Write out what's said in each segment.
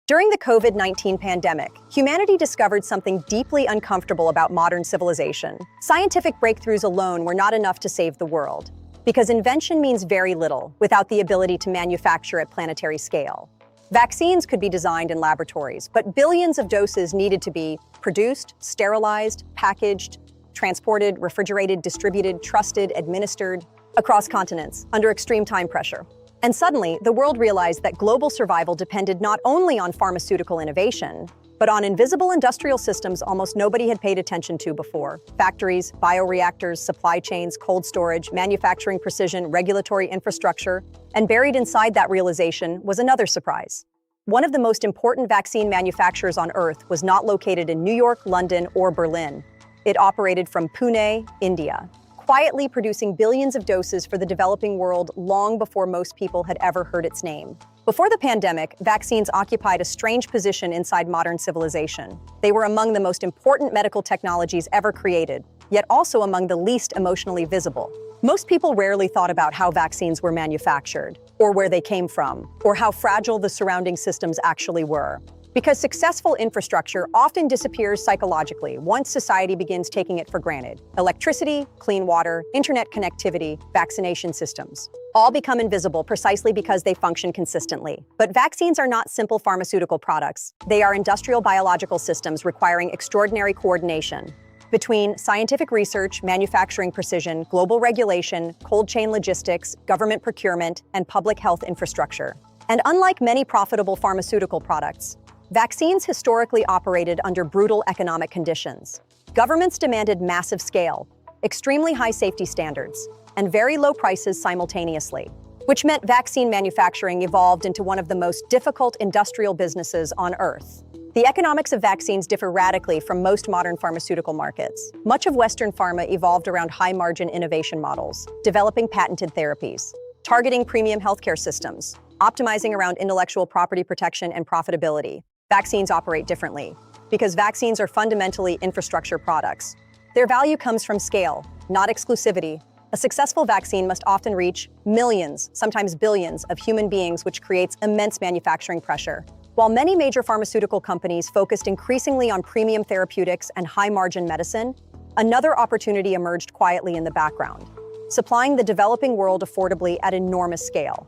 During the COVID-19 pandemic, humanity discovered something deeply uncomfortable about modern civilization. Scientific breakthroughs alone were not enough to save the world, because invention means very little without the ability to manufacture at planetary scale. Vaccines could be designed in laboratories, but billions of doses needed to be produced, sterilized, packaged, transported, refrigerated, distributed, trusted, administered across continents under extreme time pressure. And suddenly, the world realized that global survival depended not only on pharmaceutical innovation, but on invisible industrial systems almost nobody had paid attention to before. Factories, bioreactors, supply chains, cold storage, manufacturing precision, regulatory infrastructure, and buried inside that realization was another surprise. One of the most important vaccine manufacturers on Earth was not located in New York, London, or Berlin. It operated from Pune, India, quietly producing billions of doses for the developing world long before most people had ever heard its name. Before the pandemic, vaccines occupied a strange position inside modern civilization. They were among the most important medical technologies ever created, yet also among the least emotionally visible. Most people rarely thought about how vaccines were manufactured, or where they came from, or how fragile the surrounding systems actually were. Because successful infrastructure often disappears psychologically once society begins taking it for granted. Electricity, clean water, internet connectivity, vaccination systems all become invisible precisely because they function consistently. But vaccines are not simple pharmaceutical products. They are industrial biological systems requiring extraordinary coordination between scientific research, manufacturing precision, global regulation, cold chain logistics, government procurement, and public health infrastructure. And unlike many profitable pharmaceutical products, vaccines historically operated under brutal economic conditions. Governments demanded massive scale, extremely high safety standards, and very low prices simultaneously, which meant vaccine manufacturing evolved into one of the most difficult industrial businesses on Earth. The economics of vaccines differ radically from most modern pharmaceutical markets. Much of Western pharma evolved around high-margin innovation models, developing patented therapies, targeting premium healthcare systems, optimizing around intellectual property protection and profitability. Vaccines operate differently, because vaccines are fundamentally infrastructure products. Their value comes from scale, not exclusivity. A successful vaccine must often reach millions, sometimes billions, of human beings, which creates immense manufacturing pressure. While many major pharmaceutical companies focused increasingly on premium therapeutics and high-margin medicine, another opportunity emerged quietly in the background, supplying the developing world affordably at enormous scale.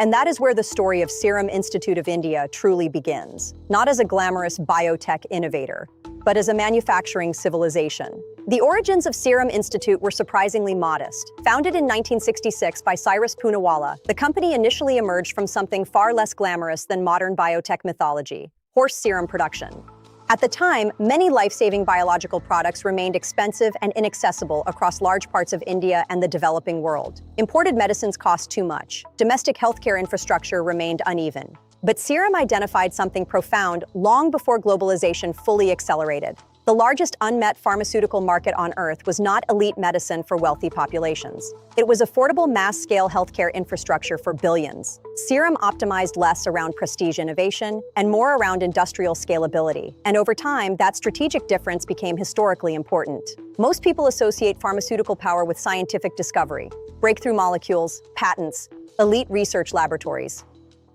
And that is where the story of Serum Institute of India truly begins, not as a glamorous biotech innovator, but as a manufacturing civilization. The origins of Serum Institute were surprisingly modest. Founded in 1966 by Cyrus Poonawalla, the company initially emerged from something far less glamorous than modern biotech mythology: horse serum production. At the time, many life-saving biological products remained expensive and inaccessible across large parts of India and the developing world. Imported medicines cost too much. Domestic healthcare infrastructure remained uneven. But Serum identified something profound long before globalization fully accelerated. The largest unmet pharmaceutical market on Earth was not elite medicine for wealthy populations. It was affordable mass-scale healthcare infrastructure for billions. Serum optimized less around prestige innovation and more around industrial scalability. And over time, that strategic difference became historically important. Most people associate pharmaceutical power with scientific discovery, breakthrough molecules, patents, elite research laboratories.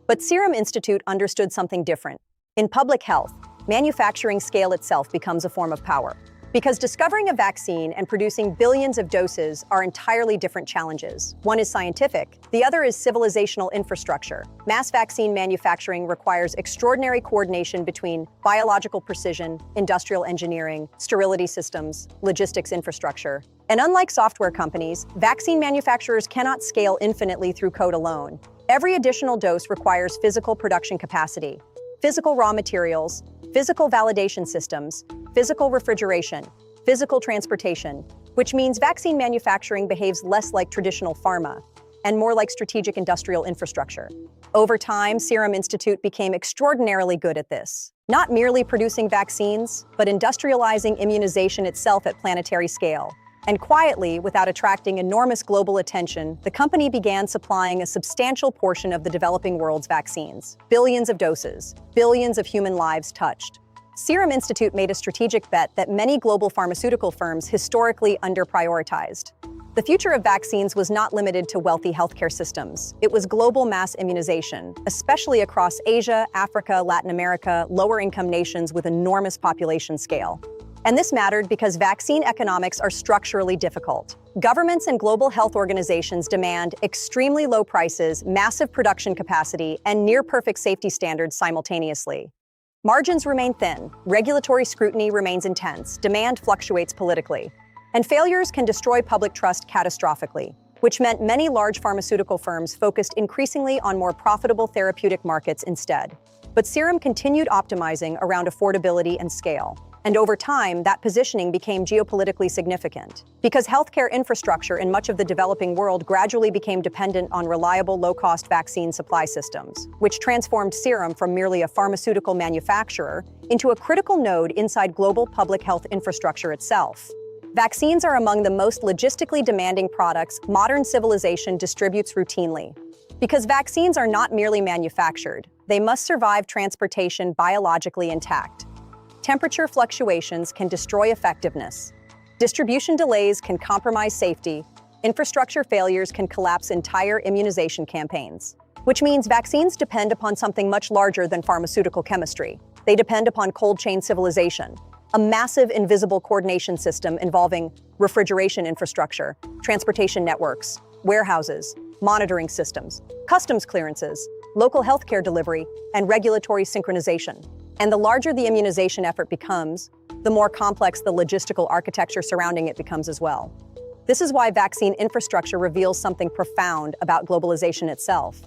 But Serum Institute understood something different. In public health, manufacturing scale itself becomes a form of power. Because discovering a vaccine and producing billions of doses are entirely different challenges. One is scientific, the other is civilizational infrastructure. Mass vaccine manufacturing requires extraordinary coordination between biological precision, industrial engineering, sterility systems, logistics infrastructure. And unlike software companies, vaccine manufacturers cannot scale infinitely through code alone. Every additional dose requires physical production capacity, physical raw materials, physical validation systems, physical refrigeration, physical transportation, which means vaccine manufacturing behaves less like traditional pharma and more like strategic industrial infrastructure. Over time, Serum Institute became extraordinarily good at this, not merely producing vaccines, but industrializing immunization itself at planetary scale. And quietly, without attracting enormous global attention, the company began supplying a substantial portion of the developing world's vaccines. Billions of doses, billions of human lives touched. Serum Institute made a strategic bet that many global pharmaceutical firms historically underprioritized. The future of vaccines was not limited to wealthy healthcare systems. It was global mass immunization, especially across Asia, Africa, Latin America, lower-income nations with enormous population scale. And this mattered because vaccine economics are structurally difficult. Governments and global health organizations demand extremely low prices, massive production capacity, and near-perfect safety standards simultaneously. Margins remain thin, regulatory scrutiny remains intense, demand fluctuates politically, and failures can destroy public trust catastrophically, which meant many large pharmaceutical firms focused increasingly on more profitable therapeutic markets instead. But Serum continued optimizing around affordability and scale. And over time, that positioning became geopolitically significant, because healthcare infrastructure in much of the developing world gradually became dependent on reliable, low-cost vaccine supply systems, which transformed Serum from merely a pharmaceutical manufacturer into a critical node inside global public health infrastructure itself. Vaccines are among the most logistically demanding products modern civilization distributes routinely. Because vaccines are not merely manufactured, they must survive transportation biologically intact. Temperature fluctuations can destroy effectiveness. Distribution delays can compromise safety. Infrastructure failures can collapse entire immunization campaigns. Which means vaccines depend upon something much larger than pharmaceutical chemistry. They depend upon cold chain civilization, a massive invisible coordination system involving refrigeration infrastructure, transportation networks, warehouses, monitoring systems, customs clearances, local healthcare delivery, and regulatory synchronization. And the larger the immunization effort becomes, the more complex the logistical architecture surrounding it becomes as well. This is why vaccine infrastructure reveals something profound about globalization itself.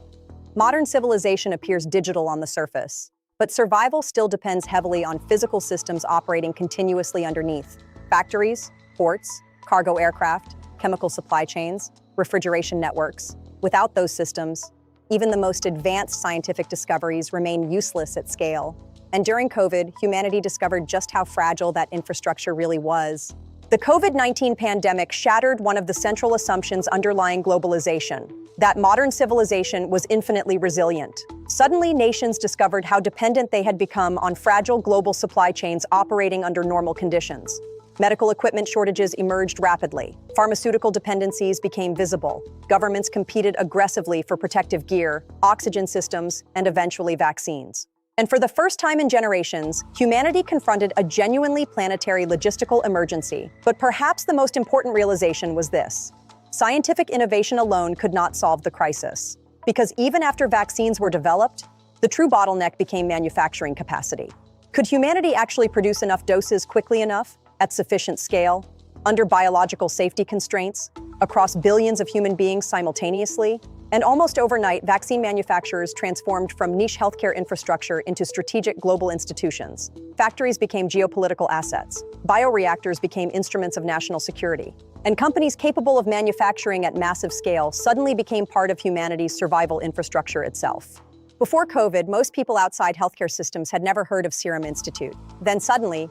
Modern civilization appears digital on the surface, but survival still depends heavily on physical systems operating continuously underneath. Factories, ports, cargo aircraft, chemical supply chains, refrigeration networks. Without those systems, even the most advanced scientific discoveries remain useless at scale. And during COVID, humanity discovered just how fragile that infrastructure really was. The COVID-19 pandemic shattered one of the central assumptions underlying globalization, that modern civilization was infinitely resilient. Suddenly, nations discovered how dependent they had become on fragile global supply chains operating under normal conditions. Medical equipment shortages emerged rapidly. Pharmaceutical dependencies became visible. Governments competed aggressively for protective gear, oxygen systems, and eventually vaccines. And for the first time in generations, humanity confronted a genuinely planetary logistical emergency. But perhaps the most important realization was this: scientific innovation alone could not solve the crisis. Because even after vaccines were developed, the true bottleneck became manufacturing capacity. Could humanity actually produce enough doses quickly enough, at sufficient scale, under biological safety constraints, across billions of human beings simultaneously? And almost overnight, vaccine manufacturers transformed from niche healthcare infrastructure into strategic global institutions. Factories became geopolitical assets. Bioreactors became instruments of national security. And companies capable of manufacturing at massive scale suddenly became part of humanity's survival infrastructure itself. Before COVID, most people outside healthcare systems had never heard of Serum Institute. Then suddenly,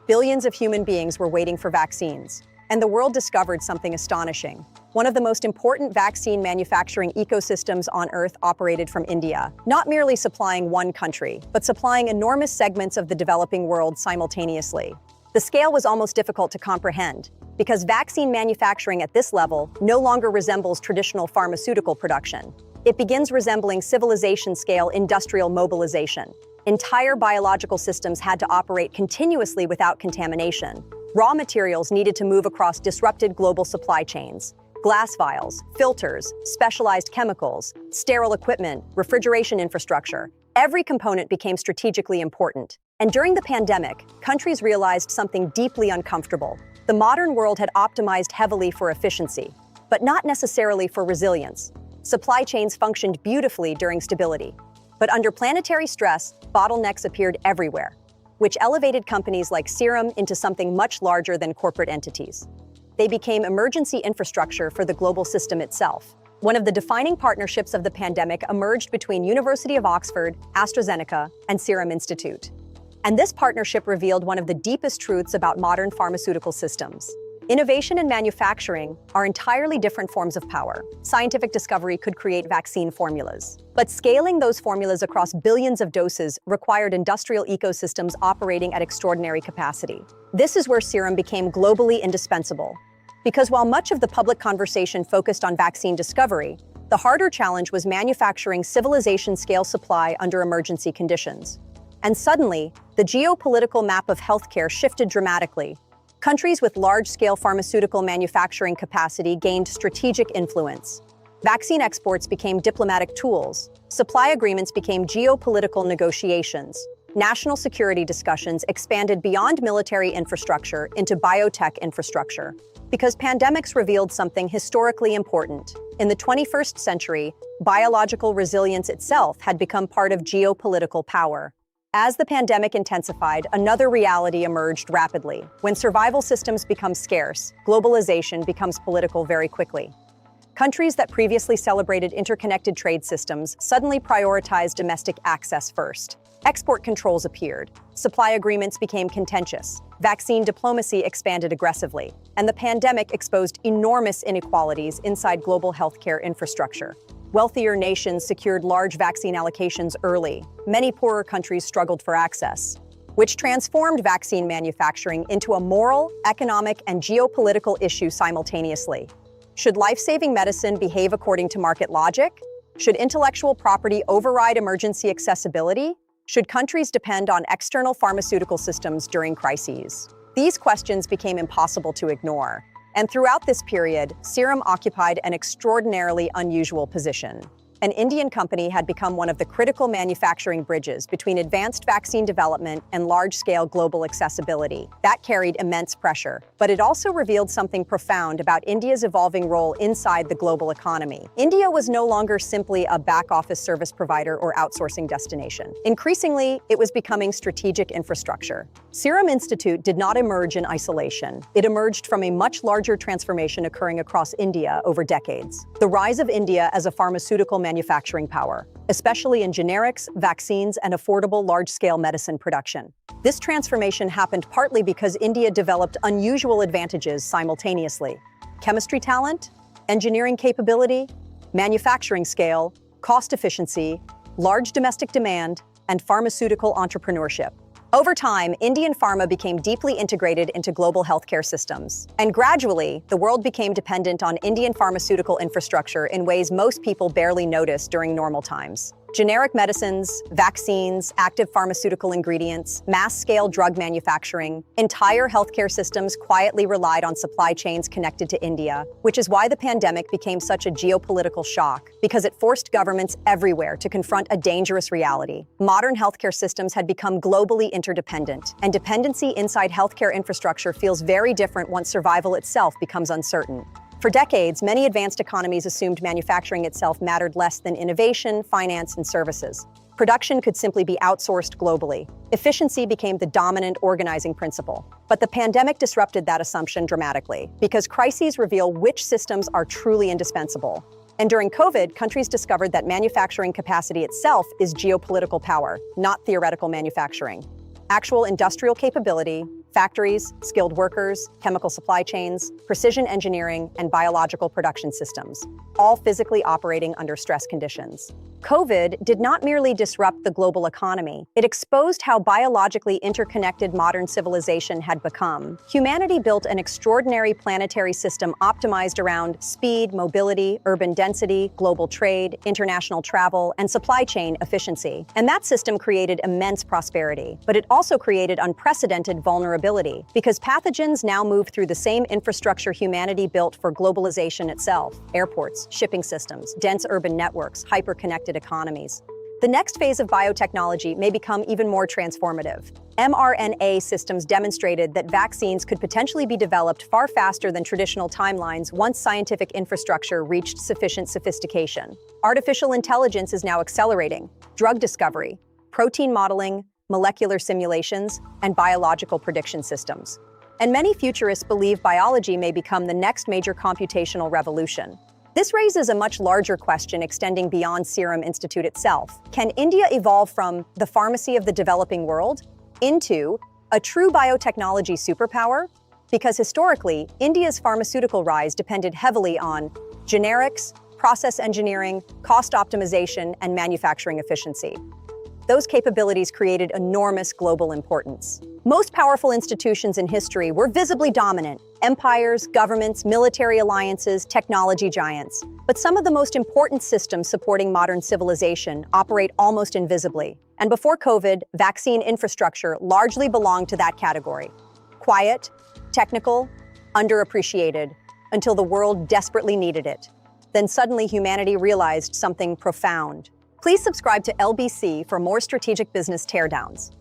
billions of human beings were waiting for vaccines. And the world discovered something astonishing. One of the most important vaccine manufacturing ecosystems on Earth operated from India, not merely supplying one country, but supplying enormous segments of the developing world simultaneously. The scale was almost difficult to comprehend, because vaccine manufacturing at this level no longer resembles traditional pharmaceutical production. It begins resembling civilization-scale industrial mobilization. Entire biological systems had to operate continuously without contamination. Raw materials needed to move across disrupted global supply chains. Glass vials, filters, specialized chemicals, sterile equipment, refrigeration infrastructure. Every component became strategically important. And during the pandemic, countries realized something deeply uncomfortable. The modern world had optimized heavily for efficiency, but not necessarily for resilience. Supply chains functioned beautifully during stability. But under planetary stress, bottlenecks appeared everywhere, which elevated companies like Serum into something much larger than corporate entities. They became emergency infrastructure for the global system itself. One of the defining partnerships of the pandemic emerged between University of Oxford, AstraZeneca, and Serum Institute. And this partnership revealed one of the deepest truths about modern pharmaceutical systems. Innovation and manufacturing are entirely different forms of power. Scientific discovery could create vaccine formulas, but scaling those formulas across billions of doses required industrial ecosystems operating at extraordinary capacity. This is where Serum became globally indispensable. Because while much of the public conversation focused on vaccine discovery, the harder challenge was manufacturing civilization-scale supply under emergency conditions. And suddenly, the geopolitical map of healthcare shifted dramatically. Countries with large-scale pharmaceutical manufacturing capacity gained strategic influence. Vaccine exports became diplomatic tools. Supply agreements became geopolitical negotiations. National security discussions expanded beyond military infrastructure into biotech infrastructure, because pandemics revealed something historically important. In the 21st century, biological resilience itself had become part of geopolitical power. As the pandemic intensified, another reality emerged rapidly. When survival systems become scarce, globalization becomes political very quickly. Countries that previously celebrated interconnected trade systems suddenly prioritized domestic access first. Export controls appeared. Supply agreements became contentious. Vaccine diplomacy expanded aggressively. And the pandemic exposed enormous inequalities inside global healthcare infrastructure. Wealthier nations secured large vaccine allocations early. Many poorer countries struggled for access, which transformed vaccine manufacturing into a moral, economic, and geopolitical issue simultaneously. Should life-saving medicine behave according to market logic? Should intellectual property override emergency accessibility? Should countries depend on external pharmaceutical systems during crises? These questions became impossible to ignore. And throughout this period, Serum occupied an extraordinarily unusual position. An Indian company had become one of the critical manufacturing bridges between advanced vaccine development and large-scale global accessibility. That carried immense pressure, but it also revealed something profound about India's evolving role inside the global economy. India was no longer simply a back-office service provider or outsourcing destination. Increasingly, it was becoming strategic infrastructure. Serum Institute did not emerge in isolation. It emerged from a much larger transformation occurring across India over decades. The rise of India as a pharmaceutical manufacturing power, especially in generics, vaccines, and affordable large-scale medicine production. This transformation happened partly because India developed unusual advantages simultaneously: chemistry talent, engineering capability, manufacturing scale, cost efficiency, large domestic demand, and pharmaceutical entrepreneurship. Over time, Indian pharma became deeply integrated into global healthcare systems. And gradually, the world became dependent on Indian pharmaceutical infrastructure in ways most people barely notice during normal times. Generic medicines, vaccines, active pharmaceutical ingredients, mass-scale drug manufacturing, entire healthcare systems quietly relied on supply chains connected to India, which is why the pandemic became such a geopolitical shock, because it forced governments everywhere to confront a dangerous reality. Modern healthcare systems had become globally interdependent, and dependency inside healthcare infrastructure feels very different once survival itself becomes uncertain. For decades, many advanced economies assumed manufacturing itself mattered less than innovation, finance, and services. Production could simply be outsourced globally. Efficiency became the dominant organizing principle. But the pandemic disrupted that assumption dramatically, because crises reveal which systems are truly indispensable. And during COVID, countries discovered that manufacturing capacity itself is geopolitical power, not theoretical manufacturing. Actual industrial capability, factories, skilled workers, chemical supply chains, precision engineering, and biological production systems, all physically operating under stress conditions. COVID did not merely disrupt the global economy, it exposed how biologically interconnected modern civilization had become. Humanity built an extraordinary planetary system optimized around speed, mobility, urban density, global trade, international travel, and supply chain efficiency. And that system created immense prosperity, but it also created unprecedented vulnerability, because pathogens now move through the same infrastructure humanity built for globalization itself: airports, shipping systems, dense urban networks, hyper-connected economies. The next phase of biotechnology may become even more transformative. mRNA systems demonstrated that vaccines could potentially be developed far faster than traditional timelines once scientific infrastructure reached sufficient sophistication. Artificial intelligence is now accelerating drug discovery, protein modeling, molecular simulations, and biological prediction systems. And many futurists believe biology may become the next major computational revolution. This raises a much larger question extending beyond Serum Institute itself. Can India evolve from the pharmacy of the developing world into a true biotechnology superpower? Because historically, India's pharmaceutical rise depended heavily on generics, process engineering, cost optimization, and manufacturing efficiency. those capabilities created enormous global importance. Most powerful institutions in history were visibly dominant: empires, governments, military alliances, technology giants. But some of the most important systems supporting modern civilization operate almost invisibly. And before COVID, vaccine infrastructure largely belonged to that category. Quiet, technical, underappreciated, until the world desperately needed it. Then suddenly humanity realized something profound. Please subscribe to LBC for more strategic business teardowns.